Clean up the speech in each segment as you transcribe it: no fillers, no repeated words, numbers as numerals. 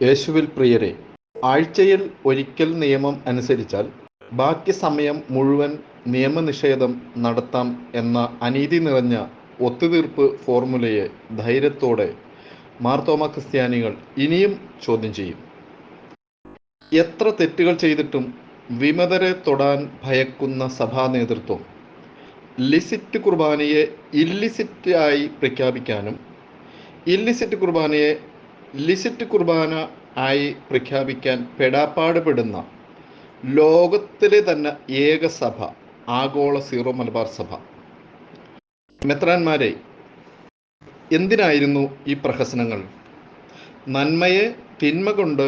യേശുവിൽ പ്രിയരെ, ആഴ്ചയിൽ ഒരിക്കൽ നിയമം അനുസരിച്ചാൽ ബാക്കി സമയം മുഴുവൻ നിയമനിഷേധം നടത്താം എന്ന അനീതി നിറഞ്ഞ ഒത്തുതീർപ്പ് ഫോർമുലയെ ധൈര്യത്തോടെ മാർത്തോമാ ക്രിസ്ത്യാനികൾ ഇനിയും ചോദ്യം ചെയ്യും. എത്ര തെറ്റുകൾ ചെയ്തിട്ടും വിമതരെ തൊടാൻ ഭയക്കുന്ന സഭാ നേതൃത്വം ലിസിറ്റ് കുർബാനയെ ഇല്ലിസിറ്റ് ആയി പ്രഖ്യാപിക്കാനും ഇല്ലിസിറ്റ് കുർബാനയെ ലിസിറ്റ് കുർബാന ആയി പ്രഖ്യാപിക്കാൻ പെടാപ്പാടുപെടുന്ന ലോകത്തിലെ തന്നെ ഏക സഭ ആഗോള സീറോ മലബാർ സഭ. മെത്രാന്മാരെ, എന്തിനായിരുന്നു ഈ പ്രഹസനങ്ങൾ? നന്മയെ തിന്മ കൊണ്ട്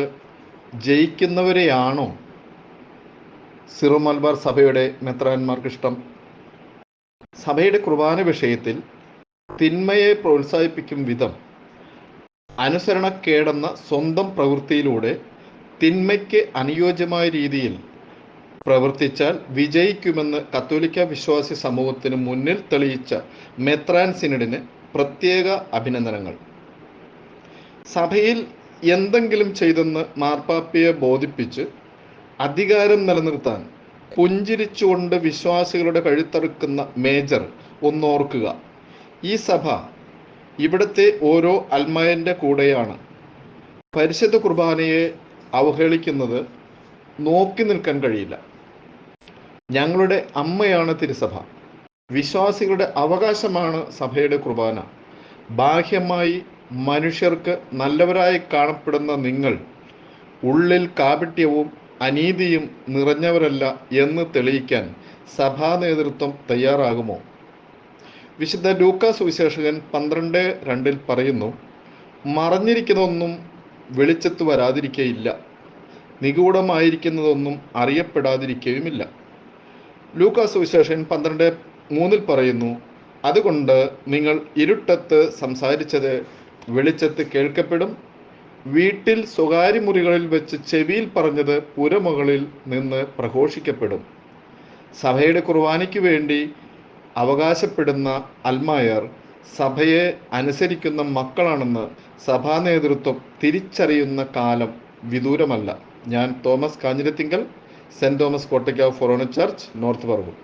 ജയിക്കുന്നവരെയാണോ സീറോ മലബാർ സഭയുടെ മെത്രാന്മാർക്കിഷ്ടം? സഭയുടെ കുർബാന വിഷയത്തിൽ തിന്മയെ പ്രോത്സാഹിപ്പിക്കും വിധം അനുസരണക്കേടെന്ന സ്വന്തം പ്രവൃത്തിയിലൂടെ തിന്മയ്ക്ക് അനുയോജ്യമായ രീതിയിൽ പ്രവർത്തിച്ചാൽ വിജയിക്കുമെന്ന് കത്തോലിക്ക വിശ്വാസി സമൂഹത്തിന് മുന്നിൽ തെളിയിച്ച മെത്രാൻ സിനഡിന് പ്രത്യേക അഭിനന്ദനങ്ങൾ. സഭയിൽ എന്തെങ്കിലും ചെയ്തെന്ന് മാർപ്പാപ്പയെ ബോധിപ്പിച്ച് അധികാരം നിലനിർത്താൻ പുഞ്ചിരിച്ചുകൊണ്ട് വിശ്വാസികളുടെ കഴുത്തറുക്കുന്ന മേജർ ഒന്നോർക്കുക. ഈ സഭ ഇവിടുത്തെ ഓരോ അൽമായൻ്റെ കൂടെയാണ്. പരിശുദ്ധ കുർബാനയെ അവഹേളിക്കുന്നത് നോക്കി നിൽക്കാൻ കഴിയില്ല. ഞങ്ങളുടെ അമ്മയാണ് തിരുസഭ. വിശ്വാസികളുടെ അവകാശമാണ് സഭയുടെ കുർബാന. ബാഹ്യമായി മനുഷ്യർക്ക് നല്ലവരായി കാണപ്പെടുന്ന നിങ്ങൾ ഉള്ളിൽ കാപട്യവും അനീതിയും നിറഞ്ഞവരല്ല എന്ന് തെളിയിക്കാൻ സഭാ നേതൃത്വം തയ്യാറാകുമോ? വിശുദ്ധ ലൂക്കാ സുവിശേഷകൻ 12:2 പറയുന്നു, മറഞ്ഞിരിക്കുന്നതൊന്നും വെളിച്ചത്ത് വരാതിരിക്കയില്ല, നിഗൂഢമായിരിക്കുന്നതൊന്നും അറിയപ്പെടാതിരിക്കുകയുമില്ല. ലൂക്കാ സുവിശേഷൻ 12:3 പറയുന്നു, അതുകൊണ്ട് നിങ്ങൾ ഇരുട്ടത്ത് സംസാരിച്ചത് വെളിച്ചത്ത് കേൾക്കപ്പെടും, വീട്ടിൽ സ്വകാര്യ മുറികളിൽ വെച്ച് ചെവിയിൽ പറഞ്ഞത് പുരമുകളിൽ നിന്ന് പ്രഘോഷിക്കപ്പെടും. സഭയുടെ കുർബാനയ്ക്ക് വേണ്ടി അവകാശപ്പെടുന്ന അൽമായർ സഭയെ അനുസരിക്കുന്ന മക്കളാണെന്ന് സഭാ നേതൃത്വം തിരിച്ചറിയുന്ന കാലം വിദൂരമല്ല. ഞാൻ Thomas Kanjirathinkal, saint Thomas Kottakkavu forane church, north Paravur.